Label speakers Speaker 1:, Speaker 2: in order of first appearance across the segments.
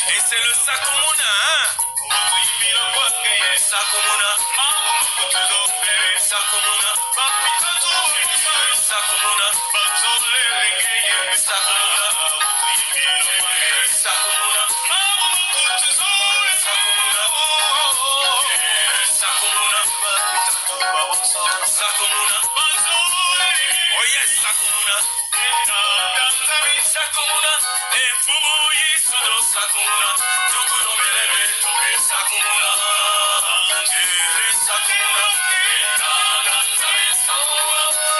Speaker 1: Et c'est le Sakumuna, hein? Sakumuna, Sakumuna, Sakumuna, Sakumuna, oh yes, Sakumuna, Sakumuna, et Fumu Yisudo Sakumuna, Tokuro Melebe, Sakumuna, Sakumuna,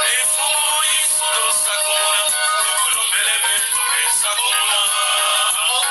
Speaker 1: et Fumu Yisudo Sakumuna, Tokuro Melebe, Sakumuna, Sakumuna.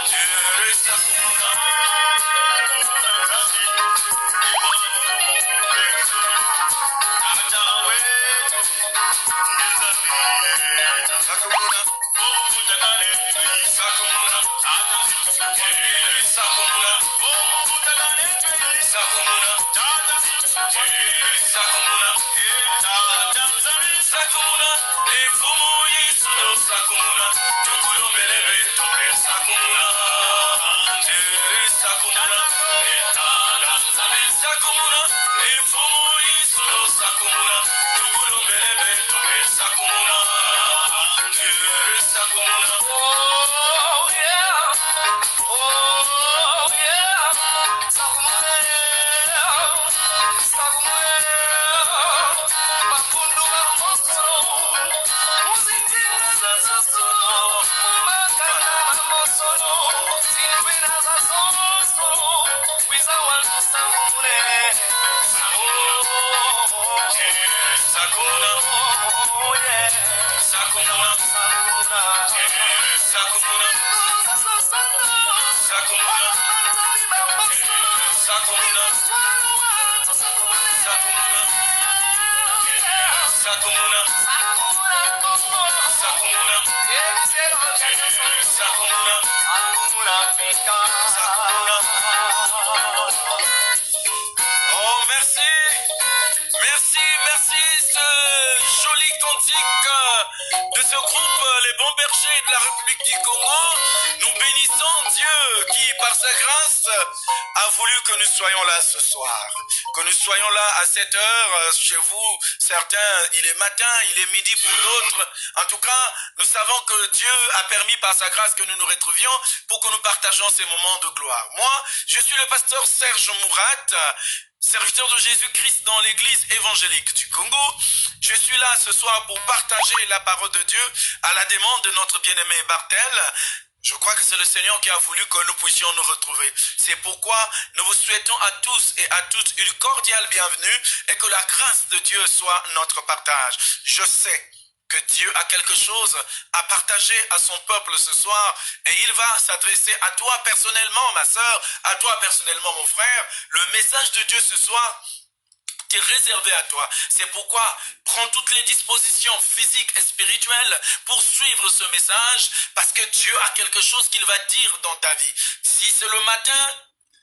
Speaker 1: Oh, merci. Merci, merci, ce joli cantique de ce groupe, les Bons Bergers de la République du Congo. Nous bénissons Dieu qui, par sa grâce, a voulu que nous soyons là ce soir. Que nous soyons là à 7 heures, chez vous, certains, il est matin, il est midi pour d'autres. En tout cas, nous savons que Dieu a permis par sa grâce que nous nous retrouvions pour que nous partagions ces moments de gloire. Moi, je suis le pasteur Serge Mourat, serviteur de Jésus-Christ dans l'église évangélique du Congo. Je suis là ce soir pour partager la parole de Dieu à la demande de notre bien-aimé Bartel. Je crois que c'est le Seigneur qui a voulu que nous puissions nous retrouver. C'est pourquoi nous vous souhaitons à tous et à toutes une cordiale bienvenue et que la grâce de Dieu soit notre partage. Je sais que Dieu a quelque chose à partager à son peuple ce soir et il va s'adresser à toi personnellement, ma soeur, à toi personnellement, mon frère. Le message de Dieu ce soir est réservé à toi. C'est pourquoi prends toutes les dispositions physiques et spirituelles pour suivre ce message parce que Dieu a quelque chose qu'il va dire dans ta vie. Si c'est le matin,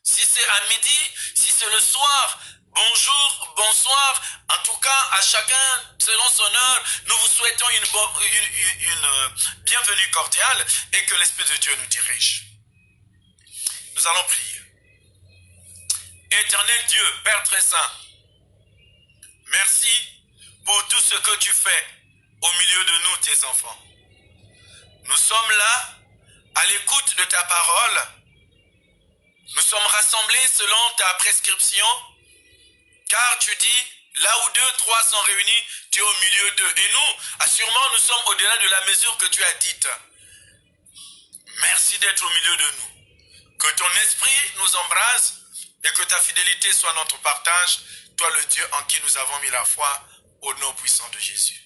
Speaker 1: si c'est à midi, si c'est le soir, bonjour, bonsoir, en tout cas à chacun selon son heure, nous vous souhaitons une bienvenue cordiale et que l'Esprit de Dieu nous dirige. Nous allons prier. Éternel Dieu, Père très saint, merci pour tout ce que tu fais au milieu de nous, tes enfants. Nous sommes là à l'écoute de ta parole. Nous sommes rassemblés selon ta prescription, car tu dis, là où 2, 3 sont réunis, tu es au milieu d'eux. Et nous, assurément, nous sommes au-delà de la mesure que tu as dite. Merci d'être au milieu de nous. Que ton esprit nous embrase et que ta fidélité soit notre partage, toi le Dieu en qui nous avons mis la foi, au nom puissant de Jésus.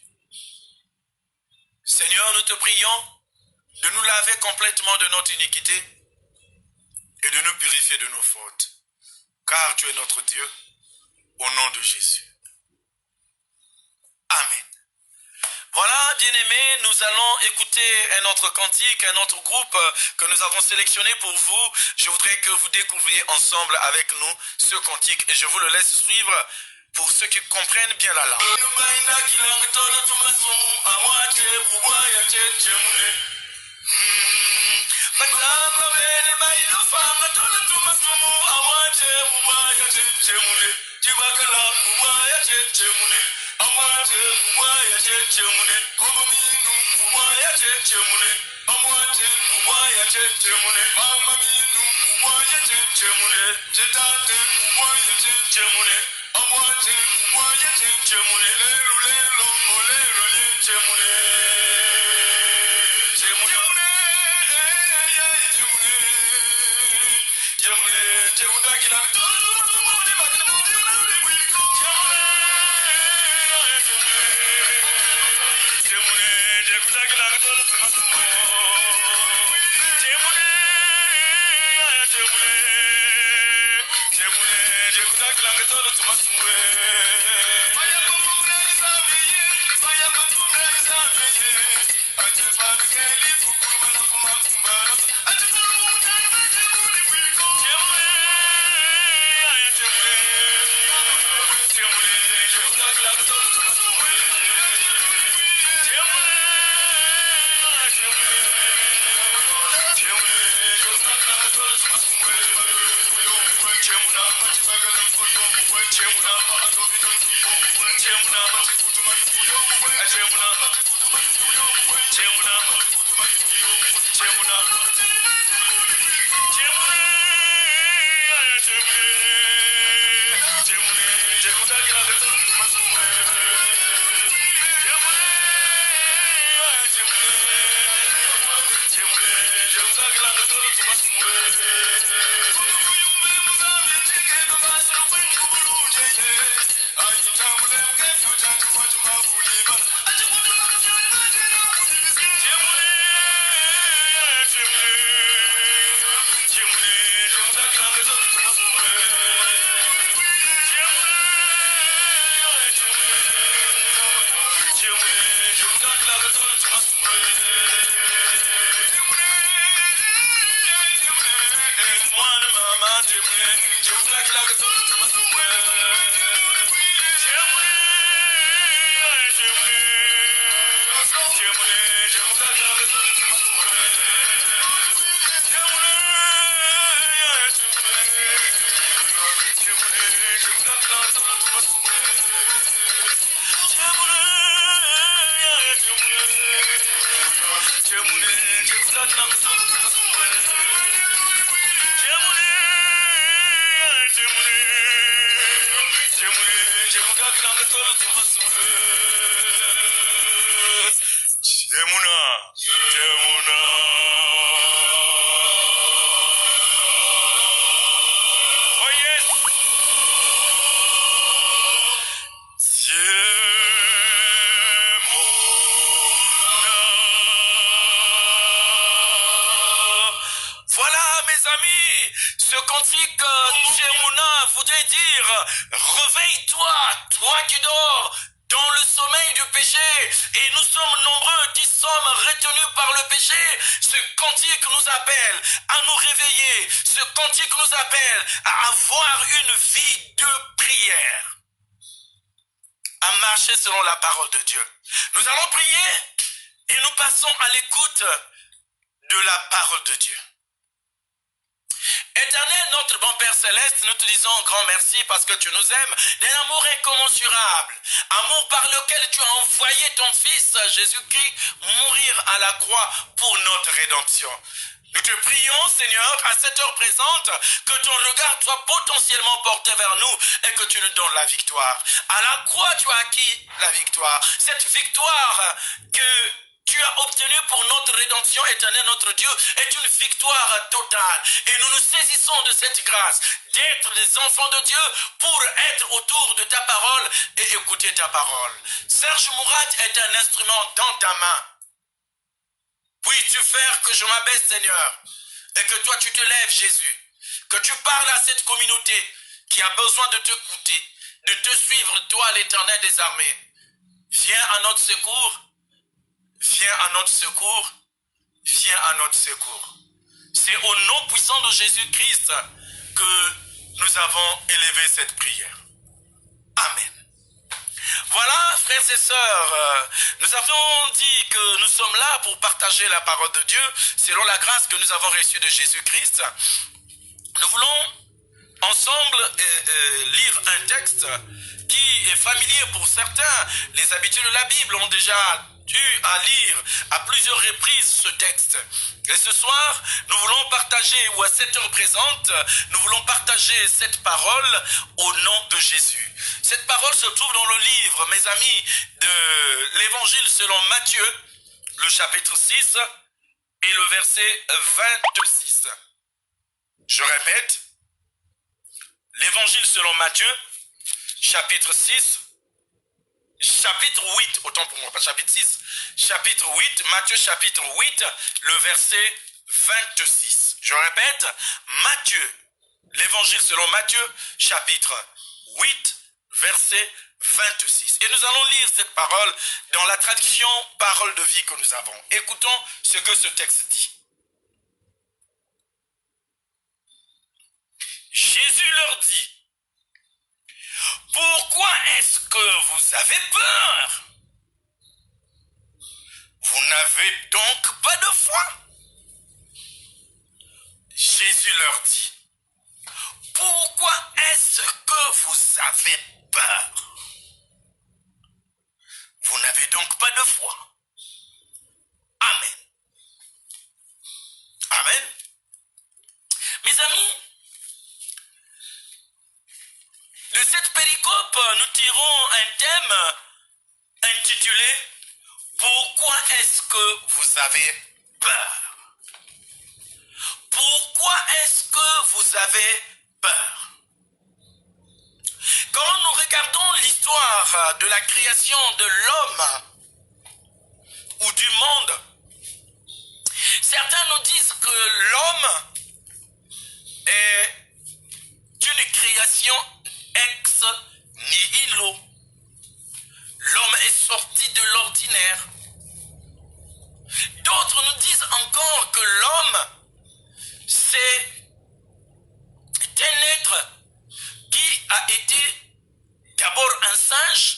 Speaker 1: Seigneur, nous te prions de nous laver complètement de notre iniquité et de nous purifier de nos fautes, car tu es notre Dieu, au nom de Jésus. Amen. Voilà, bien-aimés, nous allons écouter un autre cantique, un autre groupe que nous avons sélectionné pour vous. Je voudrais que vous découvriez ensemble avec nous ce cantique et je vous le laisse suivre pour ceux qui comprennent bien la langue. Voilà mes amis, ce cantique Tchemuna voudrait dire réveille-toi, toi qui dors dans le sommeil du péché, et nous sommes nombreux qui sommes retenus par le péché. Ce cantique nous appelle à nous réveiller, ce cantique nous appelle à avoir une vie de prière, à marcher selon la parole de Dieu. Nous allons prier et nous passons à l'écoute de la parole de Dieu. Éternel, notre bon Père Céleste, nous te disons un grand merci parce que tu nous aimes d'un amour incommensurable. Amour par lequel tu as envoyé ton Fils Jésus-Christ mourir à la croix pour notre rédemption. Nous te prions, Seigneur, à cette heure présente, que ton regard soit potentiellement porté vers nous et que tu nous donnes la victoire. À la croix, tu as acquis la victoire. Cette victoire que tu as obtenu pour notre rédemption éternelle, notre Dieu, est une victoire totale. Et nous nous saisissons de cette grâce d'être des enfants de Dieu pour être autour de ta parole et écouter ta parole. Serge Mourad est un instrument dans ta main. Puis-tu faire que je m'abaisse, Seigneur, et que toi tu te lèves, Jésus, que tu parles à cette communauté qui a besoin de t'écouter, de te suivre, toi l'Éternel des armées. Viens à notre secours. viens à notre secours, viens à notre secours. C'est au nom puissant de Jésus-Christ que nous avons élevé cette prière. Amen. Voilà, frères et sœurs, nous avions dit que nous sommes là pour partager la parole de Dieu selon la grâce que nous avons reçue de Jésus-Christ. Nous voulons ensemble lire un texte qui est familier pour certains. Les habitués de la Bible ont déjà eu à lire à plusieurs reprises ce texte. Et ce soir, nous voulons partager, ou à cette heure présente, nous voulons partager cette parole au nom de Jésus. Cette parole se trouve dans le livre, mes amis, de l'Évangile selon Matthieu, le chapitre 6 et le verset 26. Je répète, l'Évangile selon Matthieu, chapitre 6, chapitre 8, autant pour moi, pas chapitre 6, chapitre 8, Matthieu chapitre 8, le verset 26. Je répète, Matthieu, l'Évangile selon Matthieu, chapitre 8, verset 26. Et nous allons lire cette parole dans la traduction parole de vie que nous avons. Écoutons ce que ce texte dit. Jésus leur dit, pourquoi est-ce que vous avez peur? Vous n'avez donc pas de foi? Jésus leur dit, pourquoi est-ce que vous avez peur? Vous n'avez donc pas de foi? Amen. Amen. Mes amis, de cette péricope, nous tirons un thème intitulé « Pourquoi est-ce que vous avez peur ?» Pourquoi est-ce que vous avez peur? Quand nous regardons l'histoire de la création de l'homme ou du monde, certains nous disent que l'homme est une création ex nihilo. L'homme est sorti de l'ordinaire. D'autres nous disent encore que l'homme, c'est un être qui a été d'abord un singe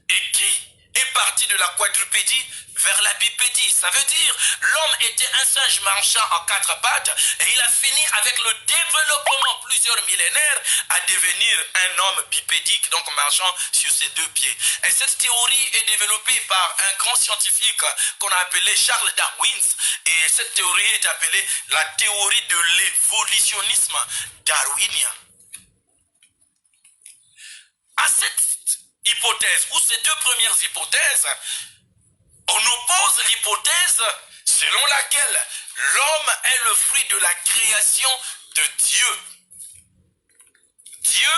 Speaker 1: et qui est parti de la quadrupédie vers la bipédie. Ça veut dire l'homme était un singe marchant en quatre pattes et il a fini avec le développement plusieurs millénaires à devenir un homme bipédique, donc marchant sur ses deux pieds. Et cette théorie est développée par un grand scientifique qu'on a appelé Charles Darwin, et cette théorie est appelée la théorie de l'évolutionnisme darwinien. À cette hypothèse, ou ces deux premières hypothèses, on oppose l'hypothèse selon laquelle l'homme est le fruit de la création de Dieu. Dieu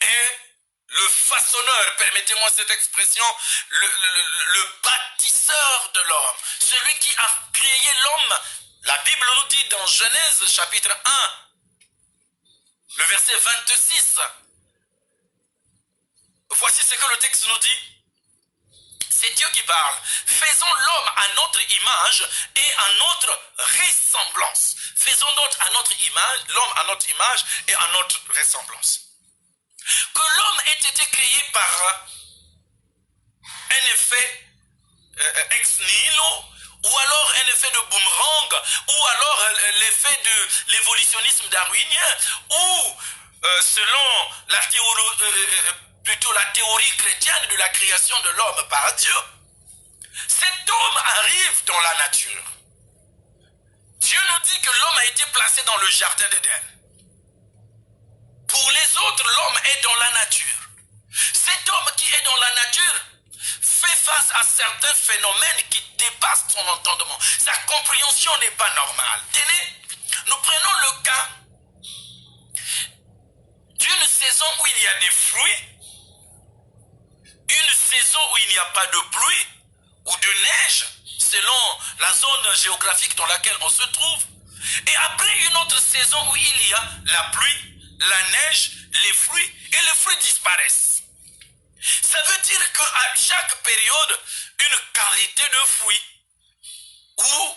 Speaker 1: est le façonneur, permettez-moi cette expression, le bâtisseur de l'homme, celui qui a créé l'homme. La Bible nous dit dans Genèse chapitre 1, le verset 26, voici ce que le texte nous dit. C'est Dieu qui parle. Faisons l'homme à notre image et à notre ressemblance. Faisons donc à notre image, l'homme à notre image et à notre ressemblance. Que l'homme ait été créé par un effet ex nihilo, ou alors un effet de boomerang, ou alors l'effet de l'évolutionnisme darwinien, ou selon la théorie, plutôt la théorie chrétienne de la création de l'homme par Dieu. Cet homme arrive dans la nature. Dieu nous dit que l'homme a été placé dans le jardin d'Éden. Pour les autres, l'homme est dans la nature. Cet homme qui est dans la nature fait face à certains phénomènes qui dépassent son entendement. Sa compréhension n'est pas normale. Tenez, nous prenons le cas d'une saison où il y a des fruits, une saison où il n'y a pas de pluie ou de neige, selon la zone géographique dans laquelle on se trouve. Et après une autre saison où il y a la pluie, la neige, les fruits, et les fruits disparaissent. Ça veut dire qu'à chaque période, une une qualité de fruit, ou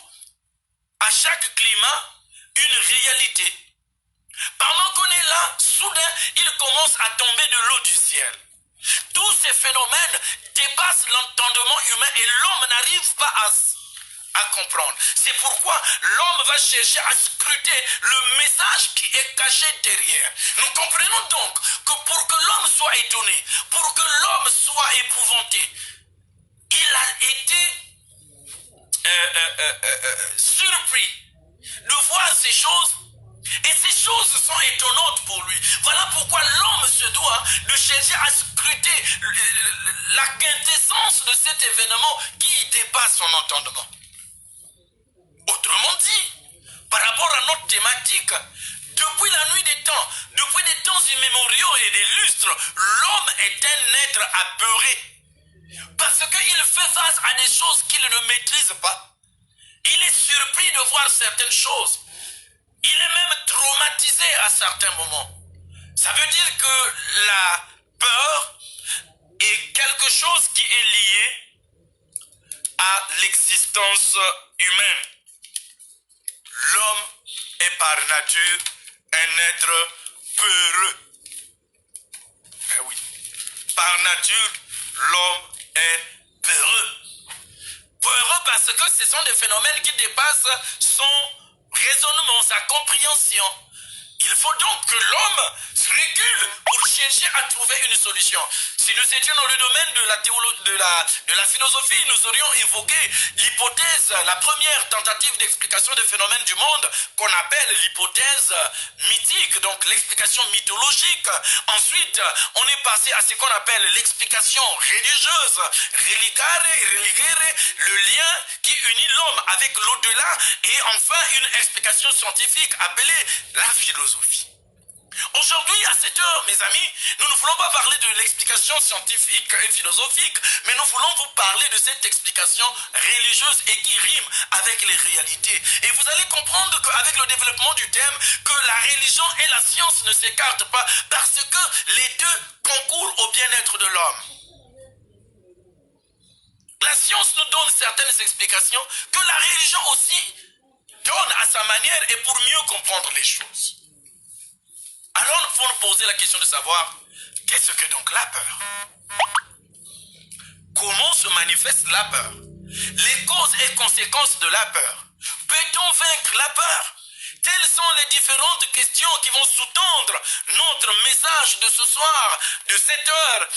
Speaker 1: à chaque climat, une réalité. Pendant qu'on est là, soudain, il commence à tomber de l'eau du ciel. Tous ces phénomènes dépassent l'entendement humain et l'homme n'arrive pas à comprendre. C'est pourquoi l'homme va chercher à scruter le message qui est caché derrière. Nous comprenons donc que pour que l'homme soit étonné, pour que l'homme soit épouvanté, il a été surpris de voir ces choses. Et ces choses sont étonnantes pour lui. Voilà pourquoi l'homme se doit de chercher à scruter la quintessence de cet événement qui dépasse son entendement. Autrement dit, par rapport à notre thématique, depuis la nuit des temps, depuis des temps immémoriaux et des lustres, l'homme est un être apeuré. Parce qu'il fait face à des choses qu'il ne maîtrise pas. Il est surpris de voir certaines choses. Il est même traumatisé à certains moments. Ça veut dire que la peur est quelque chose qui est lié à l'existence humaine. L'homme est par nature un être peureux. Eh oui. Par nature, l'homme est peureux. Peureux parce que ce sont des phénomènes qui dépassent son raisonnement, sa compréhension. Il faut donc que l'homme recule pour chercher à trouver une solution. Si nous étions dans le domaine de la philosophie, nous aurions évoqué l'hypothèse, la première tentative d'explication des phénomènes du monde, qu'on appelle l'hypothèse mythique, donc l'explication mythologique. Ensuite, on est passé à ce qu'on appelle l'explication religieuse, religare, le lien qui unit l'homme avec l'au-delà, et enfin une explication scientifique appelée la philosophie. Aujourd'hui, à cette heure, mes amis, nous ne voulons pas parler de l'explication scientifique et philosophique, mais nous voulons vous parler de cette explication religieuse et qui rime avec les réalités. Et vous allez comprendre qu'avec le développement du thème, que la religion et la science ne s'écartent pas parce que les deux concourent au bien-être de l'homme. La science nous donne certaines explications que la religion aussi donne à sa manière et pour mieux comprendre les choses. Alors nous pouvons nous poser la question de savoir qu'est-ce que donc la peur? Comment se manifeste la peur? Les causes et conséquences de la peur. Peut-on vaincre la peur? Telles sont les différentes questions qui vont sous-tendre notre message de ce soir, de cette heure,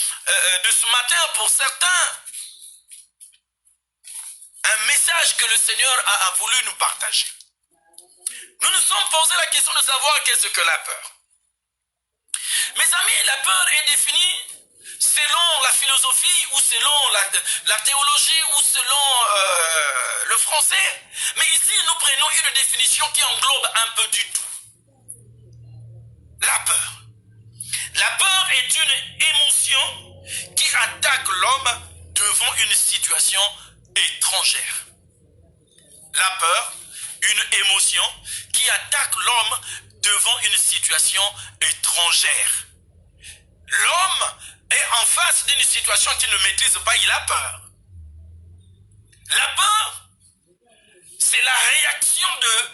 Speaker 1: de ce matin pour certains. Un message que le Seigneur a voulu nous partager. Nous nous sommes posé la question de savoir qu'est-ce que la peur. Mes amis, la peur est définie selon la philosophie ou selon la théologie ou selon le français. Mais ici, nous prenons une définition qui englobe un peu du tout. La peur. La peur est une émotion qui attaque l'homme devant une situation étrangère. La peur, une émotion qui attaque l'homme devant une situation étrangère. L'homme est en face d'une situation qu'il ne maîtrise pas, il a peur. La peur, c'est la réaction de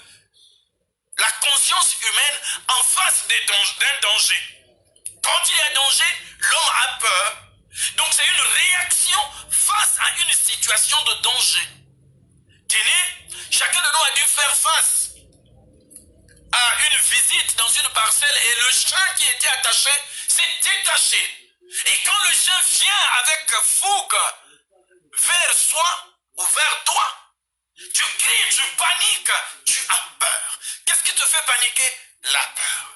Speaker 1: la conscience humaine en face d'un danger. Quand il y a danger, l'homme a peur. Donc c'est une réaction face à une situation de danger. Tenez, chacun de nous a dû faire face à une visite dans une parcelle et le chien qui était attaché s'est détaché. Et quand le chien vient avec fougue vers soi ou vers toi, tu cries, tu paniques, tu as peur. Qu'est-ce qui te fait paniquer? La peur.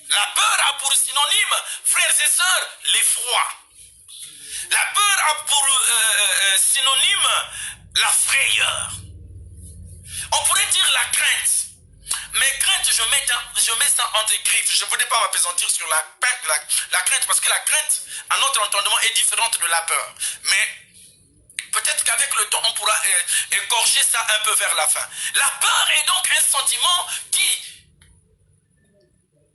Speaker 1: La peur a pour synonyme, frères et sœurs, l'effroi. La peur a pour synonyme la frayeur. On pourrait dire la crainte. Mais crainte, je mets ça entre griffes. Je ne voudrais pas m'appesantir sur la crainte parce que la crainte, à notre entendement, est différente de la peur. Mais peut-être qu'avec le temps, on pourra écorcher ça un peu vers la fin. La peur est donc un sentiment qui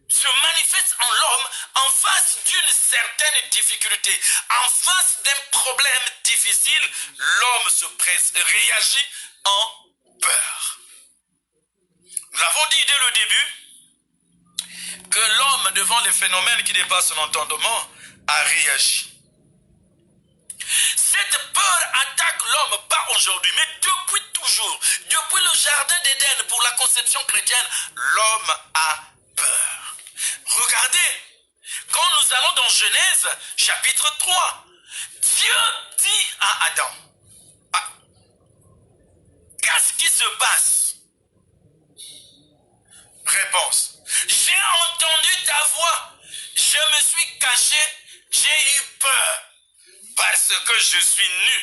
Speaker 1: se manifeste en l'homme en face d'une certaine difficulté, en face d'un problème difficile, l'homme réagit en peur. Nous l'avons dit dès le début que l'homme, devant les phénomènes qui dépassent son entendement, a réagi. Cette peur attaque l'homme, pas aujourd'hui, mais depuis toujours. Depuis le jardin d'Éden pour la conception chrétienne, l'homme a peur. Regardez, quand nous allons dans Genèse, chapitre 3, Dieu dit à Adam, qu'est-ce qui se passe? Réponse, j'ai entendu ta voix, je me suis caché, j'ai eu peur, parce que je suis nu.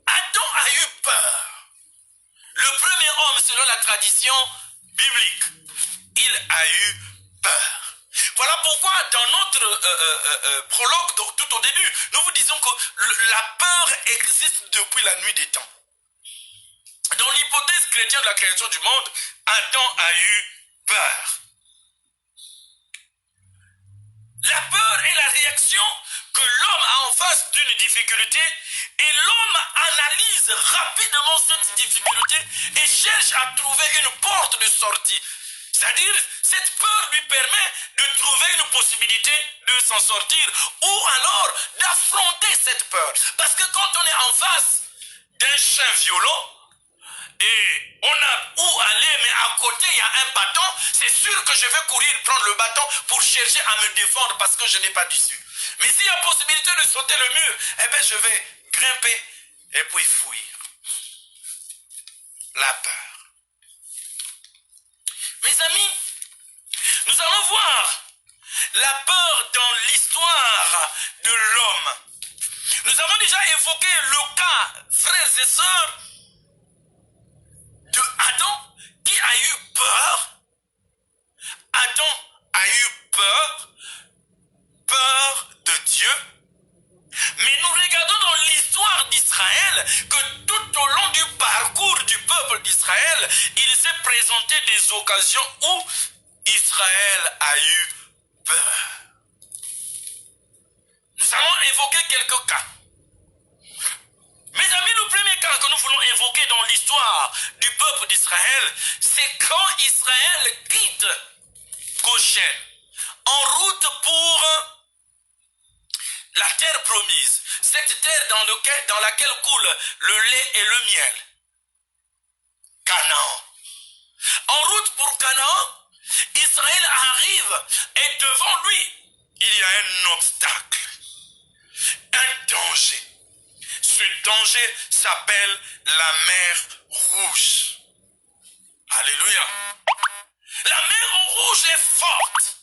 Speaker 1: Adam a eu peur. Le premier homme, selon la tradition biblique, il a eu peur. Voilà pourquoi dans notre prologue, tout au début, nous vous disons que la peur existe depuis la nuit des temps. Dans l'hypothèse chrétienne de la création du monde, Adam a eu peur. La peur est la réaction que l'homme a en face d'une difficulté et l'homme analyse rapidement cette difficulté et cherche à trouver une porte de sortie. C'est-à-dire, cette peur lui permet de trouver une possibilité de s'en sortir ou alors d'affronter cette peur. Parce que quand on est en face d'un chien violent, et on a où aller, mais à côté il y a un bâton, c'est sûr que je vais courir prendre le bâton pour chercher à me défendre parce que je n'ai pas d'issue. Mais s'il y a possibilité de sauter le mur, eh bien je vais grimper et puis fuir. La peur. Mes amis, nous allons voir la peur dans l'histoire de l'homme. Nous avons déjà évoqué le cas, frères et sœurs, de Adam qui a eu peur. Adam a eu peur de Dieu. Mais nous regardons dans l'histoire d'Israël que tout au long du parcours du peuple d'Israël, il s'est présenté des occasions où Israël a eu peur. Nous allons évoquer quelques cas. Mes amis, le premier cas que nous voulons évoquer dans l'histoire du peuple d'Israël, c'est quand Israël quitte Goshen en route pour la terre promise, cette terre dans laquelle coule le lait et le miel. Canaan. En route pour Canaan, Israël arrive et devant lui, il y a un obstacle, un danger. Ce danger s'appelle la mer Rouge. Alléluia. La mer Rouge est forte.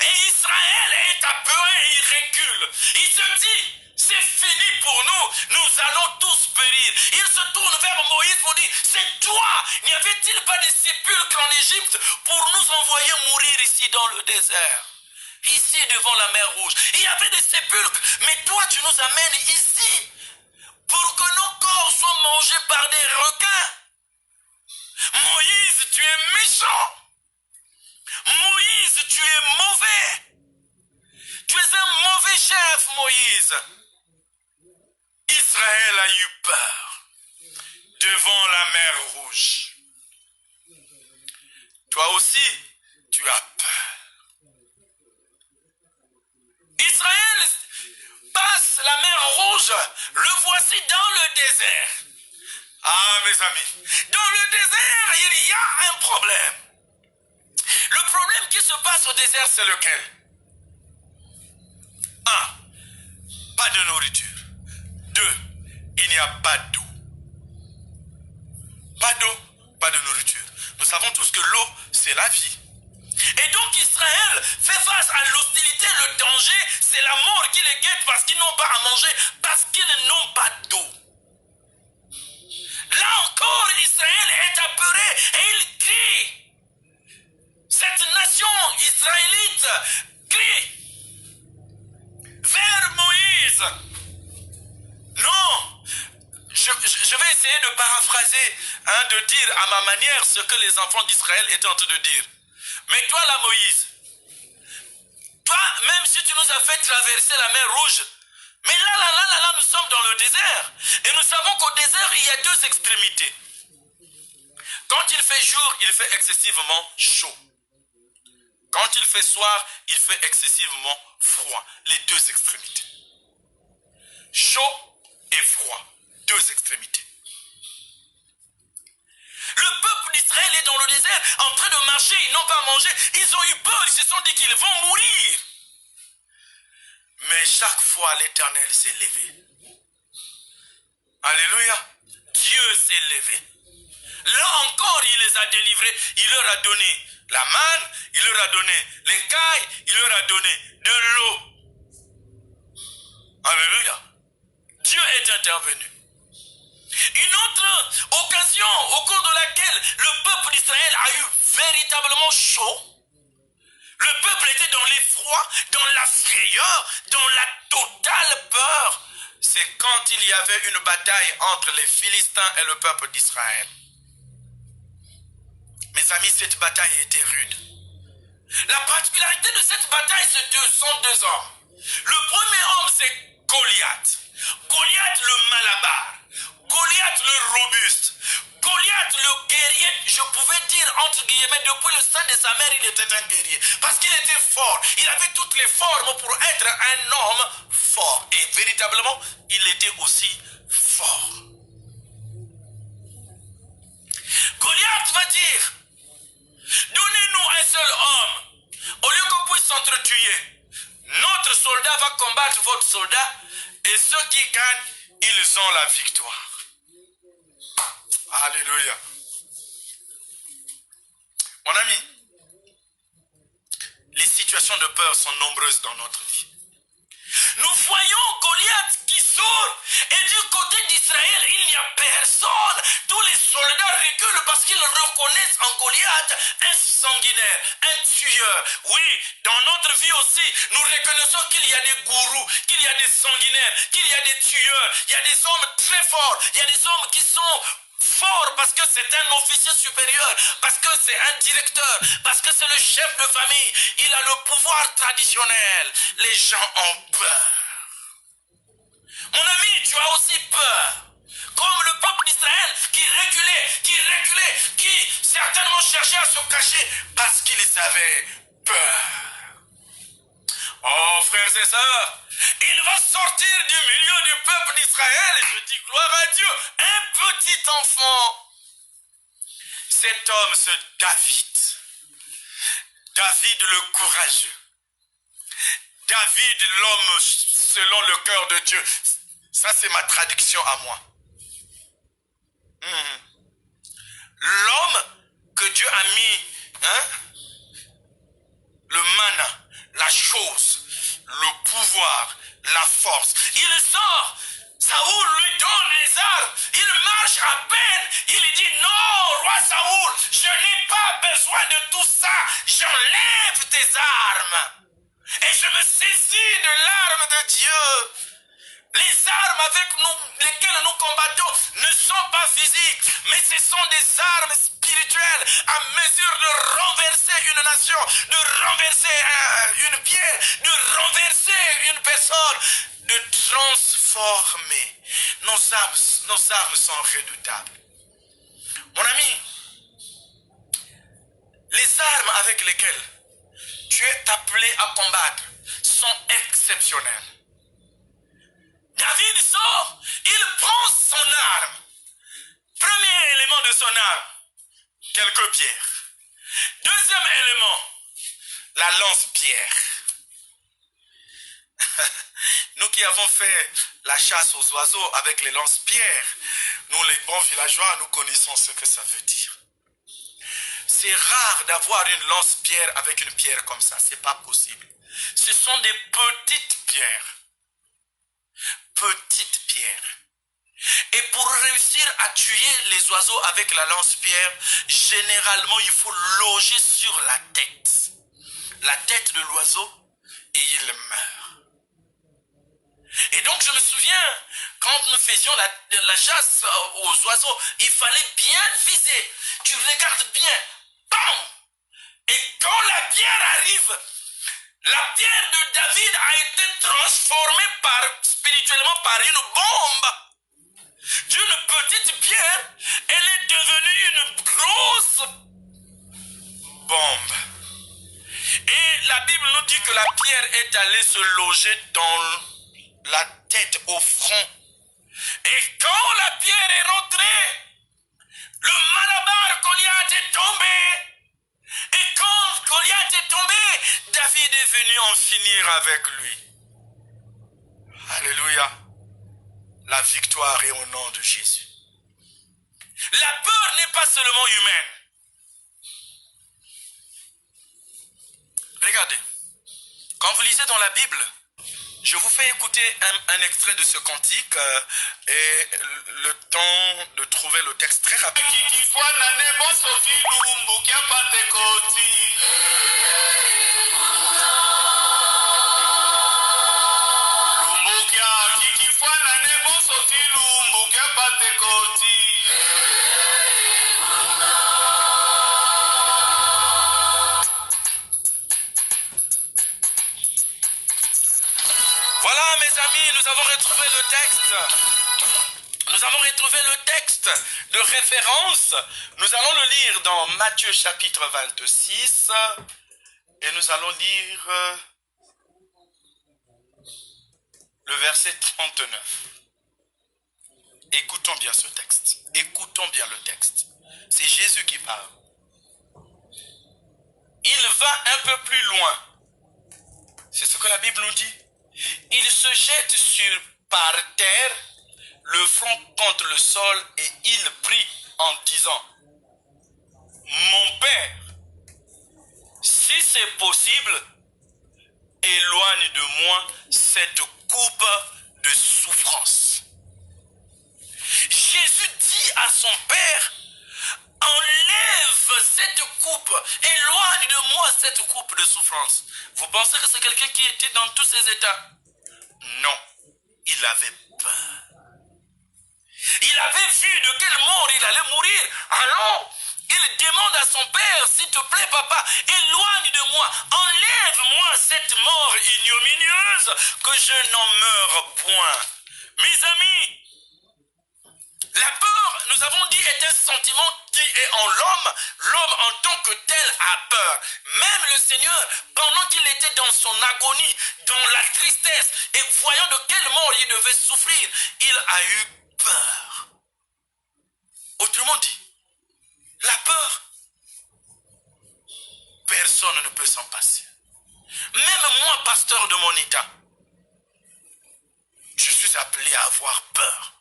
Speaker 1: Et Israël est apeuré et il recule. Il se dit, c'est fini pour nous, nous allons tous périr. Il se tourne vers Moïse pour dire, c'est toi. N'y avait-il pas de sépulcres en Égypte pour nous envoyer mourir ici dans le désert? Ici devant la mer Rouge, il y avait des sépulcres, mais toi tu nous amènes ici pour que nos corps soient mangés par des requins. Moïse, tu es méchant. Moïse, tu es mauvais. Tu es un mauvais chef, Moïse. Israël a eu peur devant la mer Rouge. Toi aussi, tu as peur. Israël passe la mer Rouge, le voici dans le désert. Ah, mes amis, dans le désert, il y a un problème. Le problème qui se passe au désert, c'est lequel? 1. Pas de nourriture. 2. Il n'y a pas d'eau. Pas d'eau, pas de nourriture. Nous savons tous que l'eau, c'est la vie. Et donc Israël fait face à l'hostilité, le danger, c'est la mort qui les guette parce qu'ils n'ont pas à manger, parce qu'ils n'ont pas d'eau. Là encore, Israël est apeuré et il crie. Cette nation israélite crie vers Moïse. Non, je vais essayer de paraphraser hein, de dire à ma manière ce que les enfants d'Israël étaient en train de dire. Mais toi là, Moïse, toi, même si tu nous as fait traverser la mer Rouge, mais là, nous sommes dans le désert. Et nous savons qu'au désert, il y a deux extrémités. Quand il fait jour, il fait excessivement chaud. Quand il fait soir, il fait excessivement froid. Les deux extrémités. Chaud et froid. Deux extrémités. Le peuple d'Israël est dans le désert, en train de marcher, ils n'ont pas mangé. Ils ont eu peur, ils se sont dit qu'ils vont mourir. Mais chaque fois, l'Éternel s'est levé. Alléluia. Dieu s'est levé. Là encore, il les a délivrés. Il leur a donné la manne, il leur a donné l'écaille, il leur a donné de l'eau. Alléluia. Dieu est intervenu. Une autre occasion au cours de laquelle le peuple d'Israël a eu véritablement chaud. Le peuple était dans l'effroi, dans la frayeur, dans la totale peur. C'est quand il y avait une bataille entre les Philistins et le peuple d'Israël. Mes amis, cette bataille était rude. La particularité de cette bataille, ce sont deux hommes. Le premier homme, c'est Goliath. Goliath le malabar. Goliath le robuste. Goliath le guerrier, je pouvais dire entre guillemets, depuis le sein de sa mère, il était un guerrier. Parce qu'il était fort. Il avait toutes les formes pour être un homme fort. Et véritablement, il était aussi fort. Goliath va dire, donnez-nous un seul homme. Au lieu qu'on puisse s'entretuer, notre soldat va combattre votre soldat. Et ceux qui gagnent, ils ont la victoire. Alléluia. Mon ami, les situations de peur sont nombreuses dans notre vie. Nous voyons Goliath qui sort et du côté d'Israël, il n'y a personne. Tous les soldats reculent parce qu'ils reconnaissent en Goliath un sanguinaire, un tueur. Oui, dans notre vie aussi, nous reconnaissons qu'il y a des gourous, qu'il y a des sanguinaires, qu'il y a des tueurs. Il y a des hommes très forts, il y a des hommes qui sont fort parce que c'est un officier supérieur, parce que c'est un directeur, parce que c'est le chef de famille, il a le pouvoir traditionnel. Les gens ont peur. Mon ami, tu as aussi peur. Comme le peuple d'Israël qui reculait, qui certainement cherchait à se cacher parce qu'ils avaient peur. Oh frères et sœurs, il va sortir du milieu du peuple d'Israël et je dis gloire à Dieu, un petit enfant. Cet homme, c'est David. David le courageux. David l'homme selon le cœur de Dieu. Ça c'est ma traduction à moi. L'homme que Dieu a mis, le mana, la chose, le pouvoir, la force. Il sort, Saoul lui donne les armes, il marche à peine, il dit non, roi Saoul, je n'ai pas besoin de tout ça, j'enlève tes armes. Et je me saisis de l'arme de Dieu. Les armes avec lesquelles nous combattons ne sont pas physiques, mais ce sont des armes spirituelles à mesure de renverser une nation, de renverser une pierre, de renverser une personne, de transformer. Nos armes sont redoutables. Mon ami, les armes avec lesquelles tu es appelé à combattre sont exceptionnelles. David sort, il prend son arme. Premier élément de son arme, quelques pierres. Deuxième élément, la lance-pierre. Nous qui avons fait la chasse aux oiseaux avec les lance-pierres, nous les bons villageois, nous connaissons ce que ça veut dire. C'est rare d'avoir une lance-pierre avec une pierre comme ça, c'est pas possible. Ce sont des petites pierres. Petites pierres. Et pour réussir à tuer les oiseaux avec la lance-pierre, généralement il faut loger sur la tête de l'oiseau, et il meurt. Et donc je me souviens, quand nous faisions la chasse aux oiseaux, il fallait bien viser. Tu regardes bien. Bam! Et quand la pierre arrive, la pierre de David a été transformée spirituellement par une bombe. D'une petite pierre, elle est devenue une grosse bombe. Et la Bible nous dit que la pierre est allée se loger dans la tête, au front. Et quand la pierre est rentrée, le Malabar Goliath est tombé. Et quand Goliath est tombé, David est venu en finir avec lui. Alléluia. La victoire est au nom de Jésus. La peur n'est pas seulement humaine. Regardez, quand vous lisez dans la Bible, je vous fais écouter un extrait de ce cantique et le temps de trouver le texte très rapide. Voilà mes amis, nous avons retrouvé le texte. Nous avons retrouvé le texte de référence. Nous allons le lire dans Matthieu chapitre 26 et nous allons lire le verset 39. Écoutons bien ce texte. Écoutons bien le texte. C'est Jésus qui parle. Il va un peu plus loin. C'est ce que la Bible nous dit. Il se jette par terre, le front contre le sol, et il prie en disant: Mon Père, si c'est possible, éloigne de moi cette coupe de souffrance. Jésus dit à son Père: enlève cette coupe, éloigne de moi cette coupe de souffrance. Vous pensez que c'est quelqu'un qui était dans tous ces états? Non, il avait peur. Il avait vu de quelle mort il allait mourir. Alors, il demande à son père: s'il te plaît papa, éloigne de moi, enlève-moi cette mort ignominieuse, que je n'en meure point. Mes amis, la peur, nous avons dit, est un sentiment qui est en l'homme. L'homme en tant que tel a peur. Même le Seigneur, pendant qu'il était dans son agonie, dans la tristesse, et voyant de quelle mort il devait souffrir, il a eu peur. Autrement dit, la peur, personne ne peut s'en passer. Même moi, pasteur de mon état, je suis appelé à avoir peur.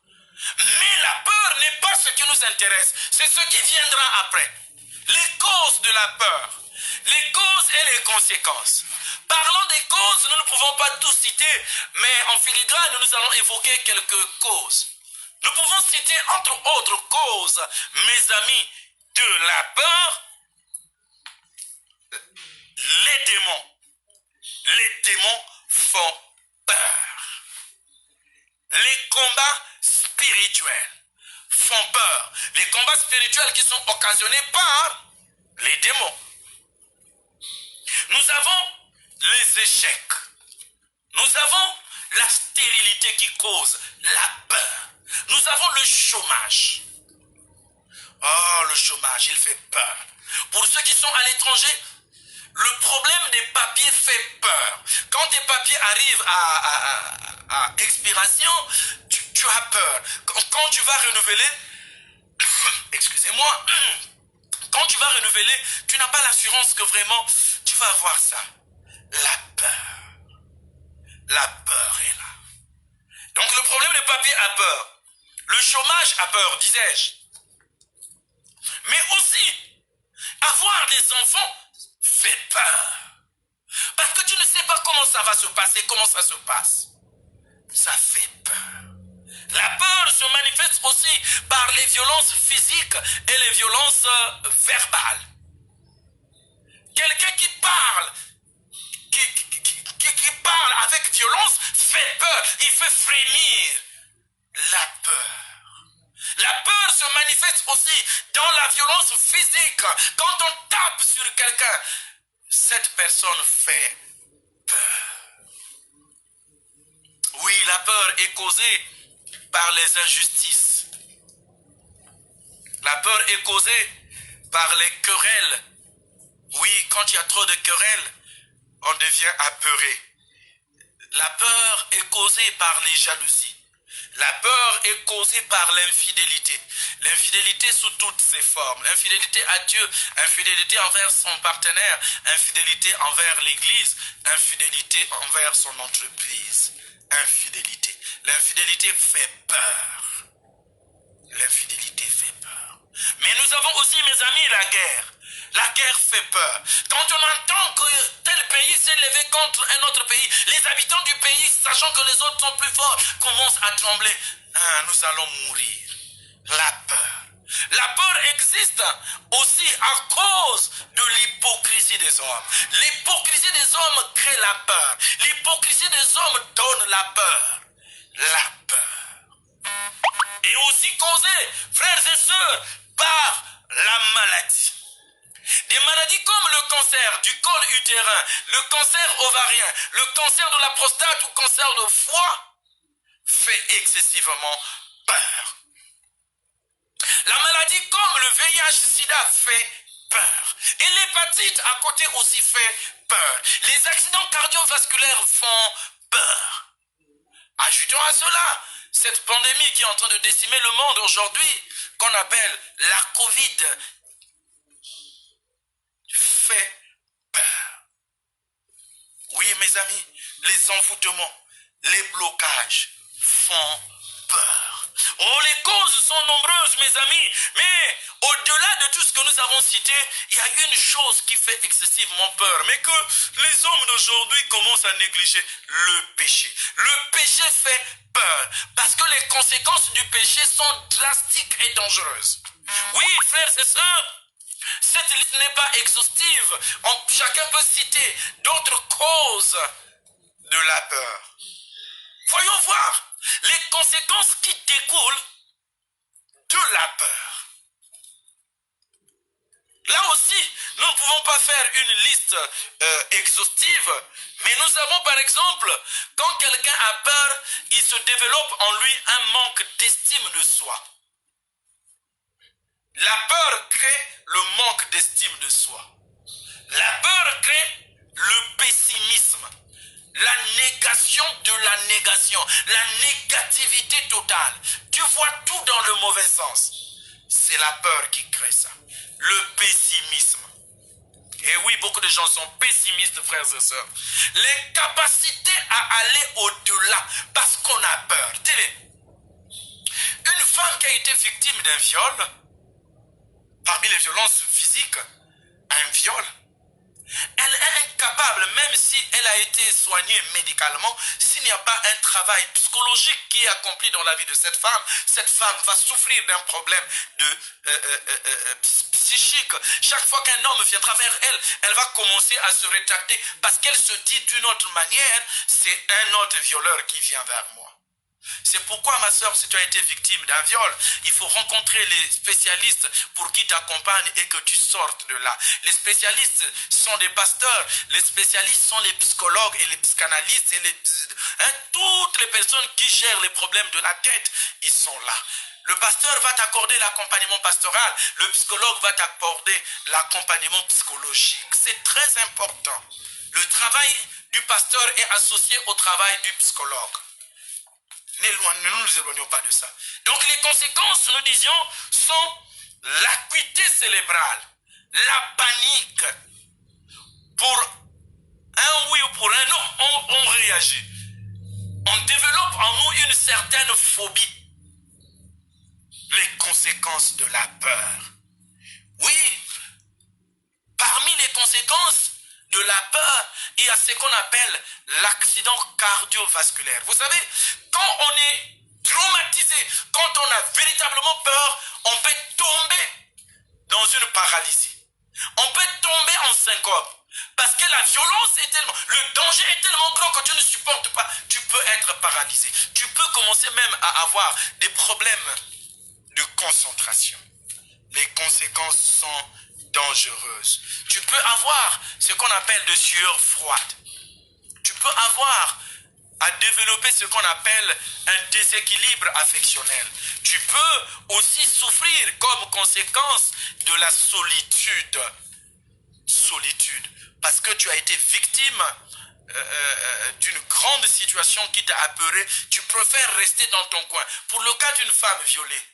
Speaker 1: Mais la peur n'est pas ce qui nous intéresse, c'est ce qui viendra après. Les causes de la peur, les causes et les conséquences. Parlant des causes, nous ne pouvons pas tout citer, mais en filigrane, nous allons évoquer quelques causes. Nous pouvons citer entre autres causes, mes amis, de la peur, les démons. Les démons font peur. Les combats spirituels font peur. Les combats spirituels qui sont occasionnés par les démons. Nous avons les échecs. Nous avons la stérilité qui cause la peur. Nous avons le chômage. Oh, le chômage, il fait peur. Pour ceux qui sont à l'étranger, le problème des papiers fait peur. Quand tes papiers arrivent à expiration, tu as peur. Quand tu vas renouveler, excusez-moi, quand tu vas renouveler, tu n'as pas l'assurance que vraiment tu vas avoir ça. La peur. La peur est là. Donc le problème des papiers a peur. Le chômage a peur, disais-je. Mais aussi, avoir des enfants fait peur. Parce que tu ne sais pas comment ça va se passer, comment ça se passe. Ça fait peur. La peur se manifeste aussi par les violences physiques et les violences verbales. Quelqu'un qui parle, qui parle avec violence fait peur, il fait frémir peur. La peur se manifeste aussi dans la violence physique. Quand on tape sur quelqu'un, cette personne fait peur. Oui, la peur est causée par les injustices. La peur est causée par les querelles. Oui, quand il y a trop de querelles, on devient apeuré. La peur est causée par les jalousies. La peur est causée par l'infidélité. L'infidélité sous toutes ses formes. L'infidélité à Dieu, infidélité envers son partenaire, infidélité envers l'Église, infidélité envers son entreprise. Infidélité. L'infidélité fait peur. L'infidélité fait peur. Mais nous avons aussi, mes amis, la guerre. La guerre fait peur. Quand on entend que tel pays s'est levé contre un autre pays, les habitants du pays, sachant que les autres sont plus forts, commencent à trembler. Ah, nous allons mourir. La peur. La peur existe aussi à cause de l'hypocrisie des hommes. L'hypocrisie des hommes crée la peur. L'hypocrisie des hommes donne la peur. La peur. Et aussi causée, frères et sœurs, par la maladie. Des maladies comme le cancer du col utérin, le cancer ovarien, le cancer de la prostate ou cancer de foie fait excessivement peur. La maladie comme le VIH-Sida fait peur. Et l'hépatite à côté aussi fait peur. Les accidents cardiovasculaires font peur. Ajoutons à cela cette pandémie qui est en train de décimer le monde aujourd'hui, qu'on appelle la Covid, fait peur. Oui, mes amis, les envoûtements, les blocages font peur. Oh, les causes sont nombreuses, mes amis, mais au-delà de tout ce que nous avons cité, il y a une chose qui fait excessivement peur, mais que les hommes d'aujourd'hui commencent à négliger: le péché. Le péché fait peur, parce que les conséquences du péché sont drastiques et dangereuses. Oui, frères et sœurs, cette liste n'est pas exhaustive. Chacun peut citer d'autres causes de la peur. Voyons voir les conséquences qui découlent de la peur. Là aussi, nous ne pouvons pas faire une liste exhaustive, mais nous avons par exemple, quand quelqu'un a peur, il se développe en lui un manque d'estime de soi. La peur crée le manque d'estime de soi. La peur crée le pessimisme, la négation de la négation, la négativité totale. Tu vois tout dans le mauvais sens. C'est la peur qui crée ça. Le pessimisme. Et oui, beaucoup de gens sont pessimistes, frères et sœurs. L'incapacité à aller au-delà parce qu'on a peur. Tenez, une femme qui a été victime d'un viol, parmi les violences physiques, un viol, elle est incapable, même si elle a été soignée médicalement, s'il n'y a pas un travail psychologique qui est accompli dans la vie de cette femme va souffrir d'un problème psychique. Chaque fois qu'un homme viendra vers elle, elle va commencer à se rétracter parce qu'elle se dit d'une autre manière: c'est un autre violeur qui vient vers moi. C'est pourquoi, ma soeur, si tu as été victime d'un viol, il faut rencontrer les spécialistes pour qui t'accompagnent et que tu sortes de là. Les spécialistes sont des pasteurs, les spécialistes sont les psychologues et les psychanalystes et toutes les personnes qui gèrent les problèmes de la tête, ils sont là. Le pasteur va t'accorder l'accompagnement pastoral, le psychologue va t'accorder l'accompagnement psychologique. C'est très important. Le travail du pasteur est associé au travail du psychologue. Ne nous éloignons pas de ça. Donc les conséquences, nous disions, sont l'acuité cérébrale, la panique. Pour un oui ou pour un non, on réagit. On développe en nous une certaine phobie. Les conséquences de la peur. Oui, parmi les conséquences de la peur, il y a ce qu'on appelle l'accident cardiovasculaire. Vous savez, quand on est traumatisé, quand on a véritablement peur, on peut tomber dans une paralysie. On peut tomber en syncope. Parce que la violence est tellement, le danger est tellement grand que tu ne supportes pas. Tu peux être paralysé. Tu peux commencer même à avoir des problèmes problème de concentration. Les conséquences sont dangereuses. Tu peux avoir ce qu'on appelle de sueur froide. Tu peux avoir à développer ce qu'on appelle un déséquilibre affectionnel. Tu peux aussi souffrir comme conséquence de la solitude. Solitude. Parce que tu as été victime d'une grande situation qui t'a apeuré. Tu préfères rester dans ton coin. Pour le cas d'une femme violée,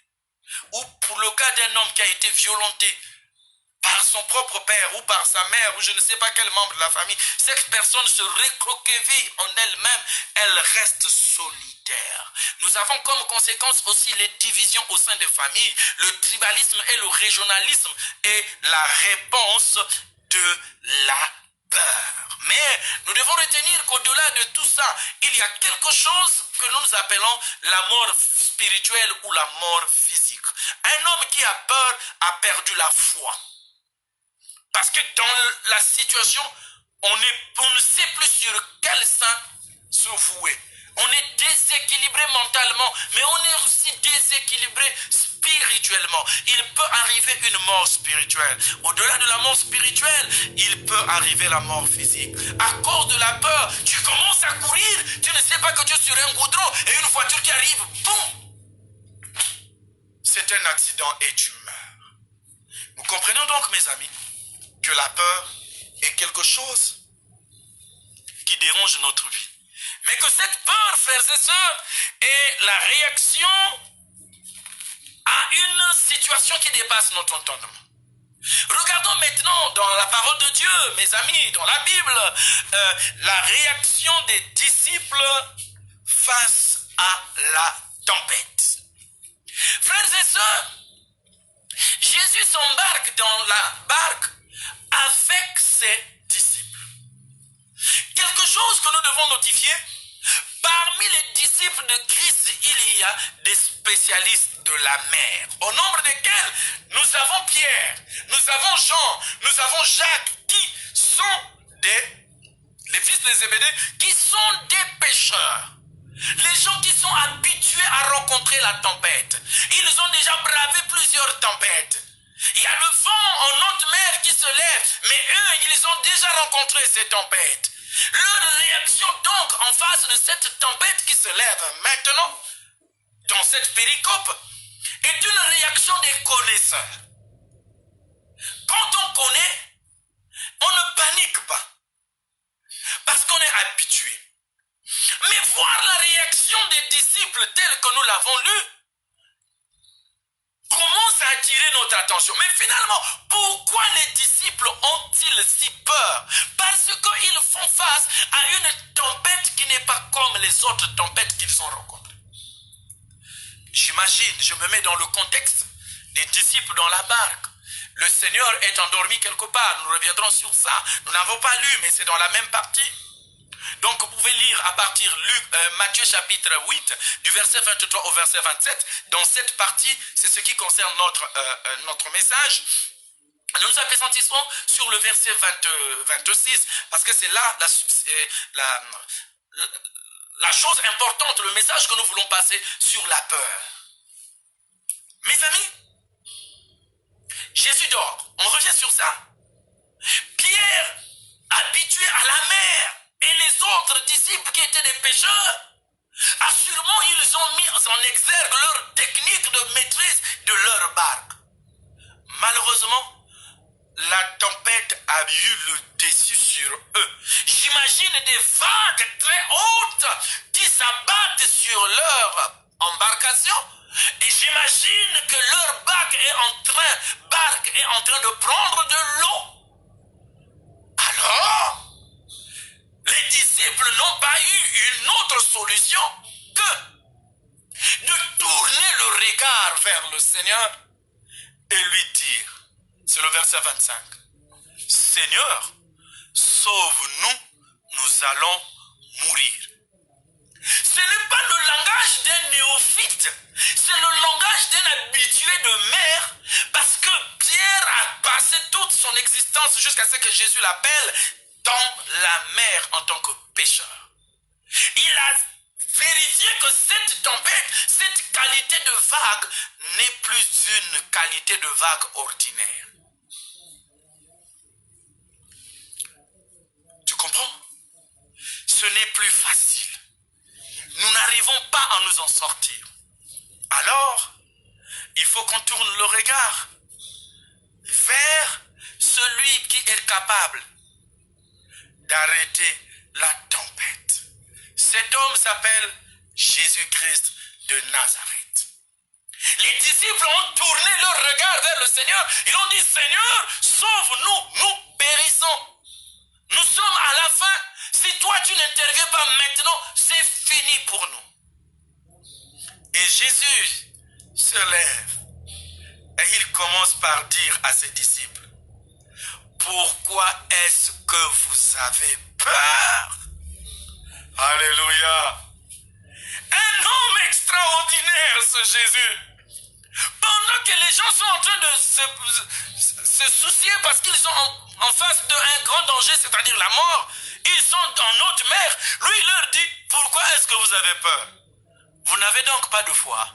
Speaker 1: ou pour le cas d'un homme qui a été violenté par son propre père ou par sa mère ou je ne sais pas quel membre de la famille, cette personne se recroqueville en elle-même, elle reste solitaire. Nous avons comme conséquence aussi les divisions au sein des familles. Le tribalisme et le régionalisme est la réponse de la peur. Mais nous devons retenir qu'au-delà de tout ça, il y a quelque chose que nous appelons la mort spirituelle ou la mort physique. Un homme qui a peur a perdu la foi. Parce que dans la situation, on ne sait plus sur quel sein se vouer. On est déséquilibré mentalement, mais on est aussi déséquilibré spirituellement. Il peut arriver une mort spirituelle. Au-delà de la mort spirituelle, il peut arriver la mort physique. À cause de la peur, tu commences à courir, tu ne sais pas que tu es sur un goudron et une voiture qui arrive, boum! C'est un accident et tu meurs. Nous comprenons donc, mes amis, que la peur est quelque chose qui dérange notre vie. Mais que cette peur, frères et sœurs, est la réaction à une situation qui dépasse notre entendement. Regardons maintenant dans la parole de Dieu, mes amis, dans la Bible, la réaction des disciples face à la tempête. Frères et sœurs, Jésus s'embarque dans la barque avec ses disciples. Quelque chose que nous devons notifier, parmi les disciples de Christ, il y a des spécialistes de la mer, au nombre desquels nous avons Pierre, nous avons Jean, nous avons Jacques, qui sont les fils de Zébédée, qui sont des pêcheurs. Les gens qui sont habitués à rencontrer la tempête. Ils ont déjà bravé plusieurs tempêtes. Il y a le vent en haute mer qui se lève, mais eux, ils ont déjà rencontré ces tempêtes. Leur réaction donc en face de cette tempête qui se lève maintenant, dans cette péricope, est une réaction des connaisseurs. Quand on connaît, on ne panique pas, parce qu'on est habitué. Mais voir la réaction des disciples telle que nous l'avons lu, commence à attirer notre attention. Mais finalement, pourquoi les disciples ont-ils si peur? Parce qu'ils font face à une tempête qui n'est pas comme les autres tempêtes qu'ils ont rencontrées. J'imagine, je me mets dans le contexte des disciples dans la barque. Le Seigneur est endormi quelque part. Nous reviendrons sur ça. Nous n'avons pas lu, mais c'est dans la même partie. Donc vous pouvez lire à partir de Matthieu chapitre 8, du verset 23 au verset 27. Dans cette partie, c'est ce qui concerne notre message. Nous nous appesantisserons sur le verset 26, parce que c'est là la chose importante, le message que nous voulons passer sur la peur. Mes amis, Jésus dort. On revient sur ça. Pierre, habitué à la mer, et les autres disciples qui étaient des pêcheurs, assurément ils ont mis en exergue leur technique de maîtrise de leur barque. Malheureusement, la tempête a eu le dessus sur eux. J'imagine des vagues très hautes qui s'abattent sur leur embarcation, et j'imagine que leur barque est en train de prendre de l'eau. Alors, les disciples n'ont pas eu une autre solution que de tourner le regard vers le Seigneur et lui dire, c'est le verset 25, Seigneur, sauve-nous, nous allons mourir. Ce n'est pas le langage d'un néophyte, c'est le langage d'un habitué de mer, parce que Pierre a passé toute son existence jusqu'à ce que Jésus l'appelle dans la mer en tant que pécheur. Il a vérifié que cette tempête, cette qualité de vague n'est plus une qualité de vague ordinaire. Tu comprends? Ce n'est plus facile. Nous n'arrivons pas à nous en sortir. Alors, il faut qu'on tourne le regard vers celui qui est capable d'arrêter la tempête. Cet homme s'appelle Jésus-Christ de Nazareth. Les disciples ont tourné leur regard vers le Seigneur. Ils ont dit, Seigneur, sauve-nous, nous périssons. Nous sommes à la fin. Si toi tu n'interviens pas maintenant, c'est fini pour nous. Et Jésus se lève et il commence par dire à ses disciples, pourquoi est-ce que vous avez peur? Alléluia. Un homme extraordinaire, ce Jésus. Pendant que les gens sont en train de se soucier parce qu'ils sont en face d'un grand danger, c'est-à-dire la mort, ils sont dans notre mer, lui il leur dit, pourquoi est-ce que vous avez peur? Vous n'avez donc pas de foi?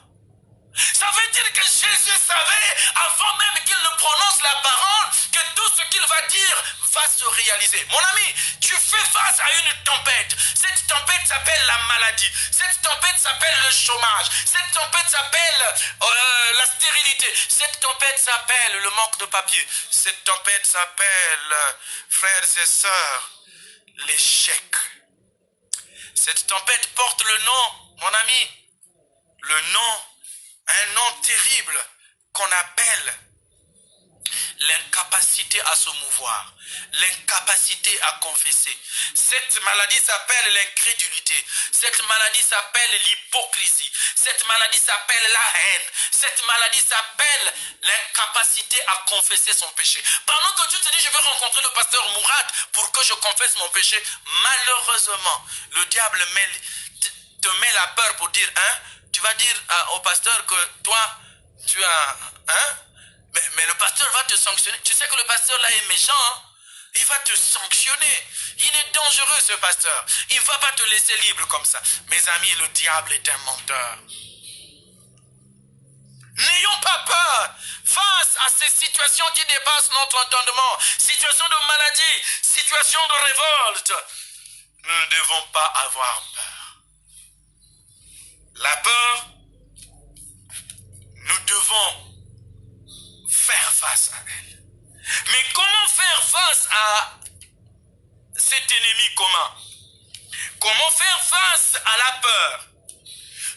Speaker 1: Ça veut dire que Jésus savait, avant même qu'il ne prononce la parole, que tout ce qu'il va dire va se réaliser. Mon ami, tu fais face à une tempête. Cette tempête s'appelle la maladie. Cette tempête s'appelle le chômage. Cette tempête s'appelle la stérilité. Cette tempête s'appelle le manque de papier. Cette tempête s'appelle, frères et sœurs, l'échec. Cette tempête porte le nom, mon ami, le nom, un nom terrible qu'on appelle l'incapacité à se mouvoir, l'incapacité à confesser. Cette maladie s'appelle l'incrédulité. Cette maladie s'appelle l'hypocrisie. Cette maladie s'appelle la haine. Cette maladie s'appelle l'incapacité à confesser son péché. Pendant que tu te dis, je vais rencontrer le pasteur Mourad pour que je confesse mon péché, malheureusement, le diable te met la peur pour dire, tu vas dire au pasteur que toi, tu as... Mais le pasteur va te sanctionner. Tu sais que le pasteur là est méchant. Hein? Il va te sanctionner. Il est dangereux ce pasteur. Il ne va pas te laisser libre comme ça. Mes amis, le diable est un menteur. N'ayons pas peur face à ces situations qui dépassent notre entendement. Situation de maladie, situation de révolte. Nous ne devons pas avoir peur. La peur, nous devons faire face à elle. Mais comment faire face à cet ennemi commun? Comment faire face à la peur?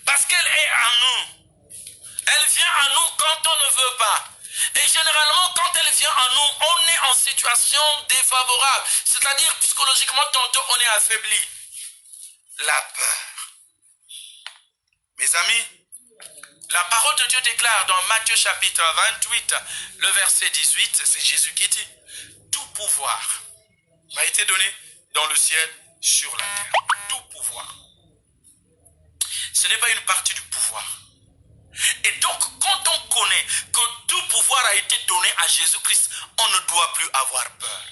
Speaker 1: Parce qu'elle est en nous. Elle vient à nous quand on ne veut pas. Et généralement, quand elle vient à nous, on est en situation défavorable. C'est-à-dire, psychologiquement, tantôt, on est affaibli. La peur. Mes amis, la parole de Dieu déclare dans Matthieu chapitre 28, le verset 18, c'est Jésus qui dit, tout pouvoir m'a été donné dans le ciel, sur la terre. Tout pouvoir. Ce n'est pas une partie du pouvoir. Et donc, quand on connaît que tout pouvoir a été donné à Jésus-Christ, on ne doit plus avoir peur.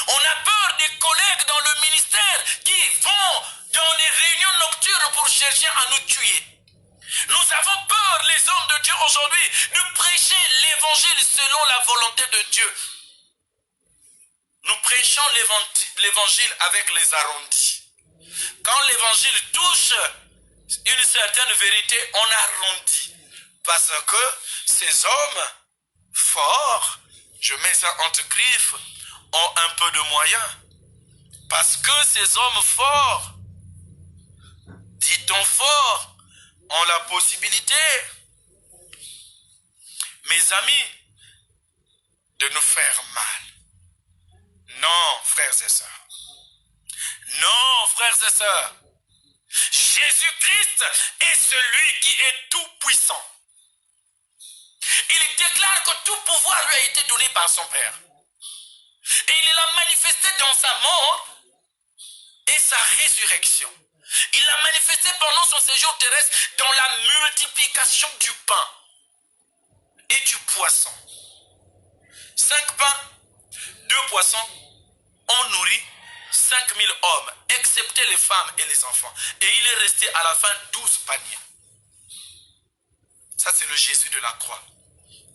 Speaker 1: On a peur des collègues dans le ministère qui vont dans les réunions nocturnes pour chercher à nous tuer. Nous avons peur, les hommes de Dieu aujourd'hui, de prêcher l'évangile selon la volonté de Dieu. Nous prêchons l'évangile avec les arrondis. Quand l'évangile touche une certaine vérité, on arrondit. Parce que ces hommes forts, je mets ça entre griffes, ont un peu de moyens. Parce que ces hommes forts, dit-on fort, ont la possibilité, mes amis, de nous faire mal. Non, frères et sœurs. Non, frères et sœurs. Jésus-Christ est celui qui est tout puissant. Il déclare que tout pouvoir lui a été donné par son Père. Et il l'a manifesté dans sa mort et sa résurrection. Il l'a manifesté pendant son séjour terrestre dans la multiplication du pain et du poisson. 5 pains, 2 poissons ont nourri 5000 hommes, excepté les femmes et les enfants. Et il est resté à la fin 12 paniers. Ça, c'est le Jésus de la croix.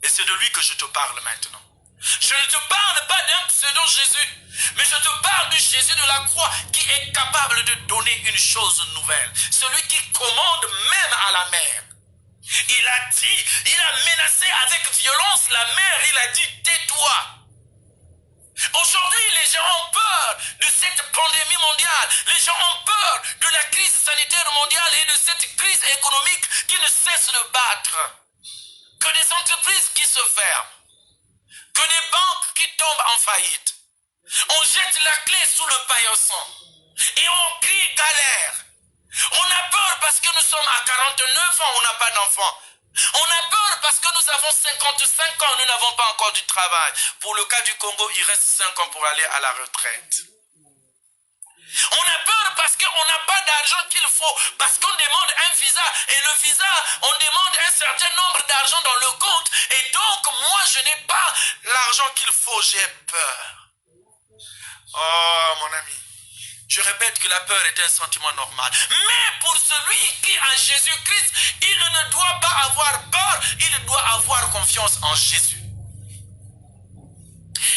Speaker 1: Et c'est de lui que je te parle maintenant. Je ne te parle pas d'un pseudo-Jésus, mais je te parle du Jésus de la croix qui est capable de donner une chose nouvelle. Celui qui commande même à la mer. Il a dit, il a menacé avec violence la mer, il a dit tais-toi. Aujourd'hui, les gens ont peur de cette pandémie mondiale. Les gens ont peur de la crise sanitaire mondiale et de cette crise économique qui ne cesse de battre. Que des entreprises qui se ferment. Que des banques qui tombent en faillite. On jette la clé sous le paillasson. Et on crie galère. On a peur parce que nous sommes à 49 ans, on n'a pas d'enfants. On a peur parce que nous avons 55 ans, nous n'avons pas encore du travail. Pour le cas du Congo, il reste 5 ans pour aller à la retraite. On a peur parce qu'on n'a pas d'argent qu'il faut, parce qu'on demande un visa, et le visa, on demande un certain nombre d'argent dans le compte, et donc moi je n'ai pas l'argent qu'il faut, j'ai peur. Oh mon ami, je répète que la peur est un sentiment normal, mais pour celui qui a Jésus-Christ, il ne doit pas avoir peur, il doit avoir confiance en Jésus.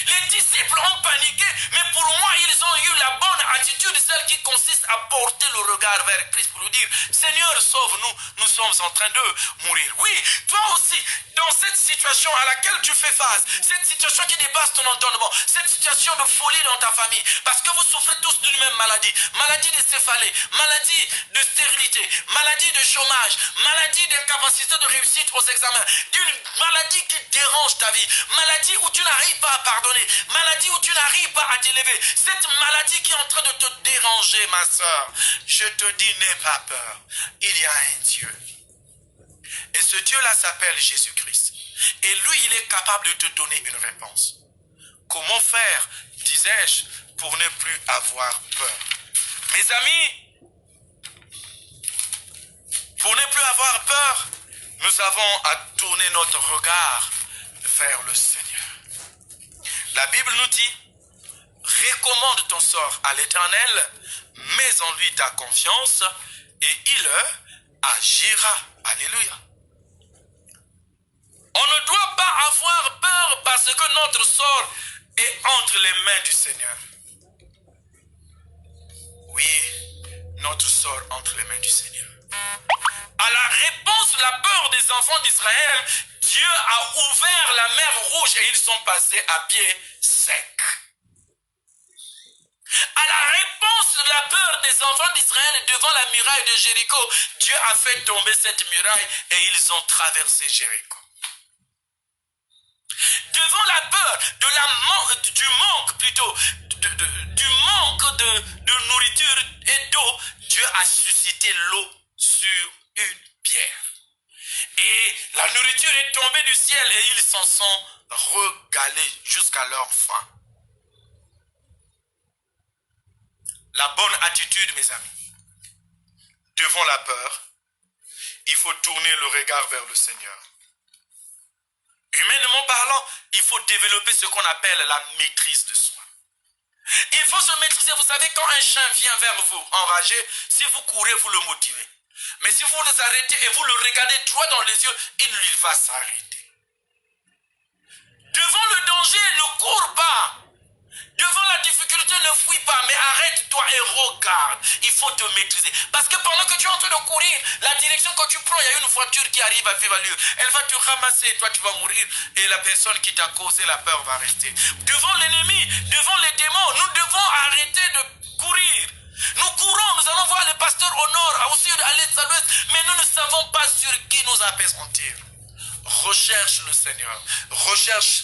Speaker 1: Les disciples ont paniqué, mais pour moi, ils ont eu la bonne attitude, celle qui consiste à porter le regard vers Christ pour lui dire, Seigneur, sauve-nous, nous sommes en train de mourir. Oui, toi aussi, dans cette situation à laquelle tu fais face, cette situation qui dépasse ton entendement, cette situation de folie dans ta famille, parce que vous souffrez tous d'une même maladie, maladie de céphalée, maladie de stérilité, maladie de chômage, maladie d'incapacité de réussite aux examens, d'une maladie qui dérange ta vie, maladie où tu n'arrives pas à pardonner, maladie où tu n'arrives pas à t'élever, cette maladie qui est en train de te déranger, ma soeur, je te dis, n'aie pas peur, il y a un Dieu. Et ce Dieu-là s'appelle Jésus-Christ. Et lui, il est capable de te donner une réponse. Comment faire, disais-je, pour ne plus avoir peur? Mes amis, pour ne plus avoir peur, nous avons à tourner notre regard vers le Seigneur. La Bible nous dit, recommande ton sort à l'Éternel, mets en lui ta confiance et il agira. Alléluia. On ne doit pas avoir peur parce que notre sort est entre les mains du Seigneur. Oui, notre sort entre les mains du Seigneur. À la réponse, la peur des enfants d'Israël, Dieu a ouvert la mer Rouge et ils sont passés à pied sec. À la réponse de la peur des enfants d'Israël devant la muraille de Jéricho, Dieu a fait tomber cette muraille et ils ont traversé Jéricho. Devant la peur du manque plutôt, du manque de nourriture et d'eau, Dieu a suscité l'eau sur une pierre. Et la nourriture est tombée du ciel et ils s'en sont regalés jusqu'à leur faim. La bonne attitude, mes amis, devant la peur, il faut tourner le regard vers le Seigneur. Humainement parlant, il faut développer ce qu'on appelle la maîtrise de soi. Il faut se maîtriser. Vous savez, quand un chien vient vers vous, enragé, si vous courez, vous le motivez. Mais si vous le arrêtez et vous le regardez droit dans les yeux, il lui va s'arrêter. Devant le danger, ne cours pas. Devant la difficulté, ne fuis pas, mais arrête-toi et regarde. Il faut te maîtriser. Parce que pendant que tu es en train de courir, la direction que tu prends, il y a une voiture qui arrive à vive allure. Elle va te ramasser et toi tu vas mourir. Et la personne qui t'a causé la peur va rester. Devant l'ennemi, devant les démons, nous devons arrêter de courir. Nous courons, nous allons voir les pasteurs au nord, au sud, à l'est, à l'ouest, mais nous ne savons pas sur qui nous appesantir. Recherche le Seigneur. Recherche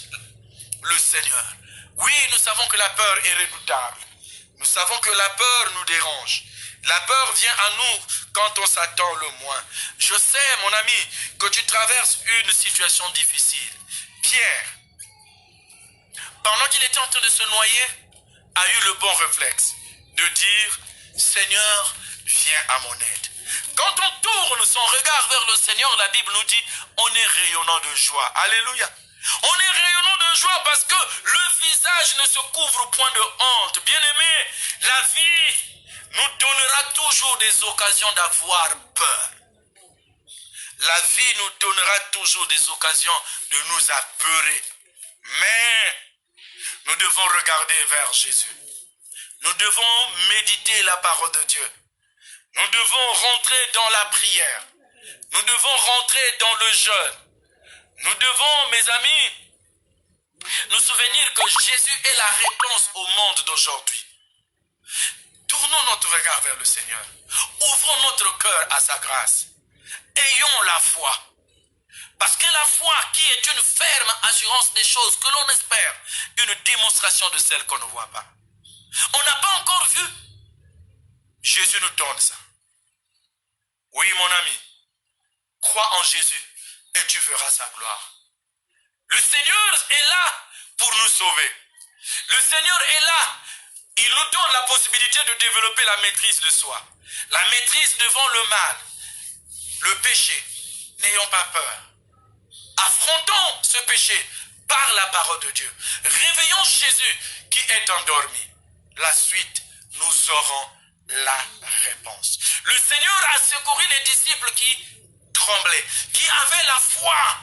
Speaker 1: le Seigneur. Oui, nous savons que la peur est redoutable. Nous savons que la peur nous dérange. La peur vient à nous quand on s'attend le moins. Je sais, mon ami, que tu traverses une situation difficile. Pierre, pendant qu'il était en train de se noyer, a eu le bon réflexe de dire, Seigneur, viens à mon aide. Quand on tourne son regard vers le Seigneur, la Bible nous dit, on est rayonnant de joie. Alléluia. On est rayonnant de joie parce que le visage ne se couvre point de honte. Bien-aimé, la vie nous donnera toujours des occasions d'avoir peur. La vie nous donnera toujours des occasions de nous apeurer. Mais nous devons regarder vers Jésus. Nous devons méditer la parole de Dieu. Nous devons rentrer dans la prière. Nous devons rentrer dans le jeûne. Nous devons, mes amis, nous souvenir que Jésus est la réponse au monde d'aujourd'hui. Tournons notre regard vers le Seigneur. Ouvrons notre cœur à sa grâce. Ayons la foi. Parce que la foi qui est une ferme assurance des choses que l'on espère, une démonstration de celles qu'on ne voit pas. On n'a pas encore vu. Jésus nous donne ça. Oui, mon ami, crois en Jésus et tu verras sa gloire. Le Seigneur est là pour nous sauver. Le Seigneur est là. Il nous donne la possibilité de développer la maîtrise de soi. La maîtrise devant le mal, le péché. N'ayons pas peur. Affrontons ce péché par la parole de Dieu. Réveillons Jésus qui est endormi. La suite, nous aurons la réponse. Le Seigneur a secouru les disciples qui tremblaient, qui avaient la foi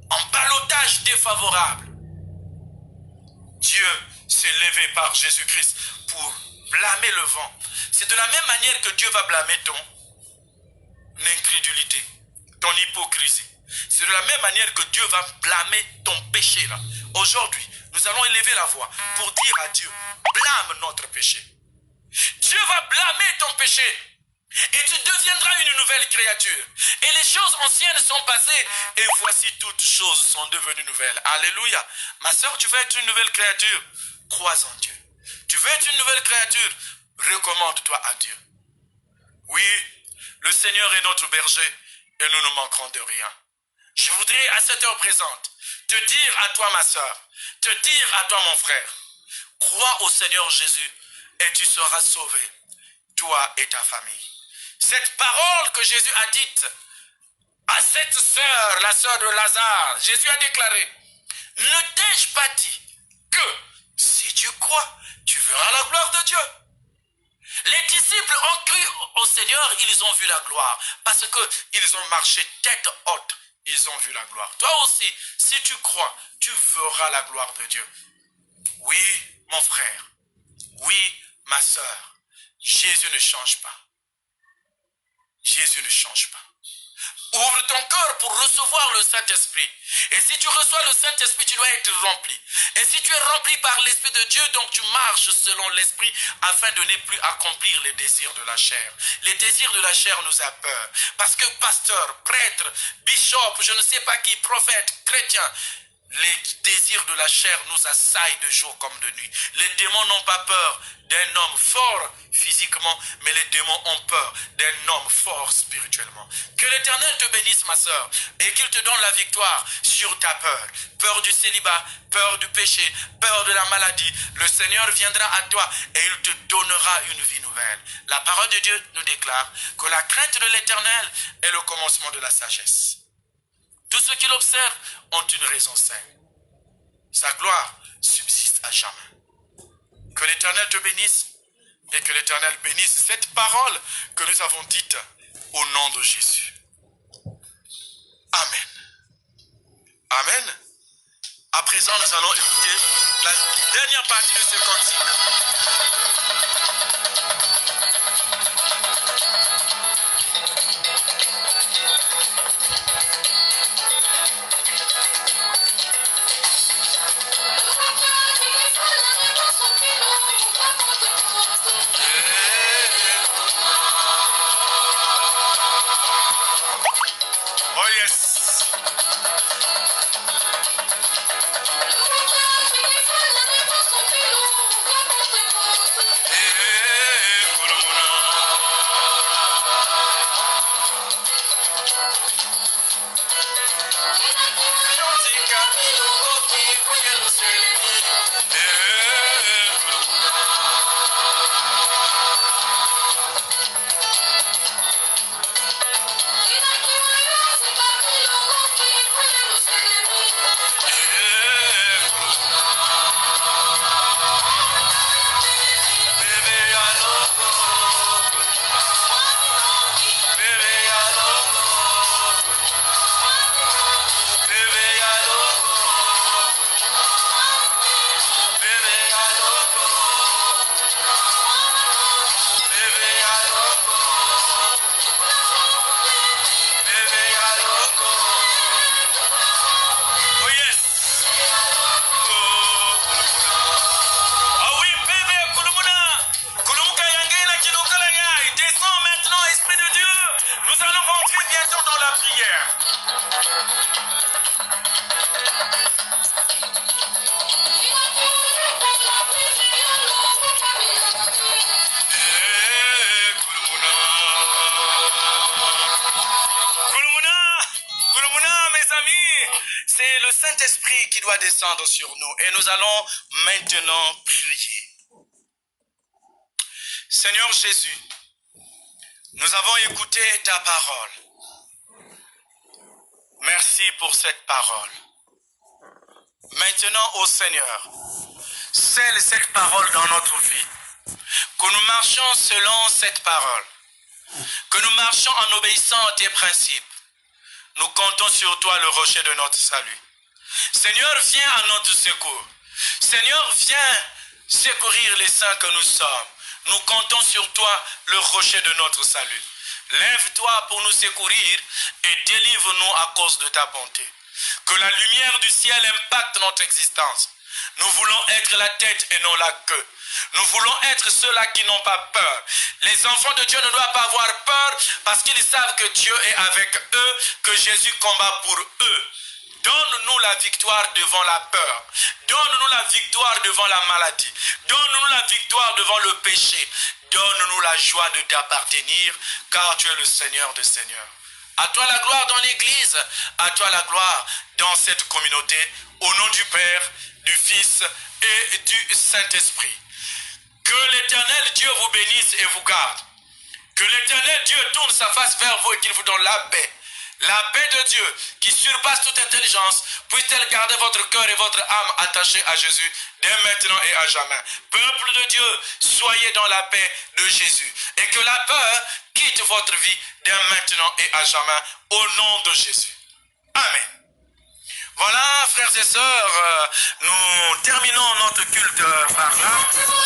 Speaker 1: en ballottage défavorable. Dieu s'est levé par Jésus-Christ pour blâmer le vent. C'est de la même manière que Dieu va blâmer ton incrédulité, ton hypocrisie. C'est de la même manière que Dieu va blâmer ton péché là. Aujourd'hui, nous allons élever la voix pour dire à Dieu, blâme notre péché. Dieu va blâmer ton péché. Et tu deviendras une nouvelle créature. Et les choses anciennes sont passées. Et voici toutes choses sont devenues nouvelles. Alléluia. Ma soeur, tu veux être une nouvelle créature? Crois en Dieu. Tu veux être une nouvelle créature? Recommande-toi à Dieu. Oui, le Seigneur est notre berger et nous ne manquerons de rien. Je voudrais à cette heure présente te dire à toi ma soeur, te dire à toi mon frère, crois au Seigneur Jésus et tu seras sauvé, toi et ta famille. Cette parole que Jésus a dite à cette sœur, la sœur de Lazare, Jésus a déclaré, ne t'ai-je pas dit que si tu crois, tu verras la gloire de Dieu? Les disciples ont cru au Seigneur, ils ont vu la gloire, parce qu'ils ont marché tête haute, ils ont vu la gloire. Toi aussi, si tu crois, tu verras la gloire de Dieu. Oui, mon frère, oui, ma soeur, Jésus ne change pas. Jésus ne change pas. Ouvre ton cœur pour recevoir le Saint-Esprit. Et si tu reçois le Saint-Esprit, tu dois être rempli. Et si tu es rempli par l'Esprit de Dieu, donc tu marches selon l'Esprit afin de ne plus accomplir les désirs de la chair. Les désirs de la chair nous a peur. Parce que pasteur, prêtre, bishop, je ne sais pas qui, prophète, chrétien, les désirs de la chair nous assaillent de jour comme de nuit. Les démons n'ont pas peur d'un homme fort physiquement, mais les démons ont peur d'un homme fort spirituellement. Que l'Éternel te bénisse, ma soeur, et qu'il te donne la victoire sur ta peur. Peur du célibat, peur du péché, peur de la maladie. Le Seigneur viendra à toi et il te donnera une vie nouvelle. La parole de Dieu nous déclare que la crainte de l'Éternel est le commencement de la sagesse. Tous ceux qui l'observent ont une raison saine. Sa gloire subsiste à jamais. Que l'Éternel te bénisse et que l'Éternel bénisse cette parole que nous avons dite au nom de Jésus. Amen. Amen. À présent, nous allons écouter la dernière partie de ce cantique. Oh yes. dans la prière. Kulumuna, mes amis, c'est le Saint-Esprit qui doit descendre sur nous. Et nous allons maintenant prier. Seigneur Jésus, nous avons écouté ta parole. Merci pour cette parole. Maintenant, ô Seigneur, scelle cette parole dans notre vie. Que nous marchions selon cette parole. Que nous marchions en obéissant à tes principes. Nous comptons sur toi, le rocher de notre salut. Seigneur, viens à notre secours. Seigneur, viens secourir les saints que nous sommes. Nous comptons sur toi, le rocher de notre salut. Lève-toi pour nous secourir et délivre-nous à cause de ta bonté. Que la lumière du ciel impacte notre existence. Nous voulons être la tête et non la queue. Nous voulons être ceux-là qui n'ont pas peur. Les enfants de Dieu ne doivent pas avoir peur parce qu'ils savent que Dieu est avec eux, que Jésus combat pour eux. Donne-nous la victoire devant la peur. Donne-nous la victoire devant la maladie. Donne-nous la victoire devant le péché. Donne-nous la joie de t'appartenir, car tu es le Seigneur des Seigneurs. À toi la gloire dans l'Église, à toi la gloire dans cette communauté, au nom du Père, du Fils et du Saint-Esprit. Que l'Éternel Dieu vous bénisse et vous garde. Que l'Éternel Dieu tourne sa face vers vous et qu'il vous donne la paix. La paix de Dieu qui surpasse toute intelligence, puisse-t-elle garder votre cœur et votre âme attachés à Jésus dès maintenant et à jamais. Peuple de Dieu, soyez dans la paix de Jésus. Et que la peur quitte votre vie dès maintenant et à jamais au nom de Jésus. Amen. Voilà, frères et sœurs, nous terminons notre culte par là.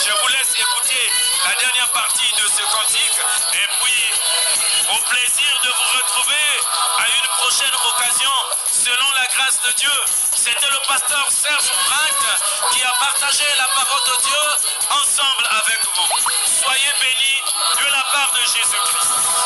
Speaker 1: Je vous laisse écouter la dernière partie de ce cantique. Et puis, au plaisir de vous retrouver à une prochaine occasion, selon la grâce de Dieu. C'était le pasteur Serge Brandt qui a partagé la parole de Dieu ensemble avec vous. Soyez bénis de la part de Jésus-Christ.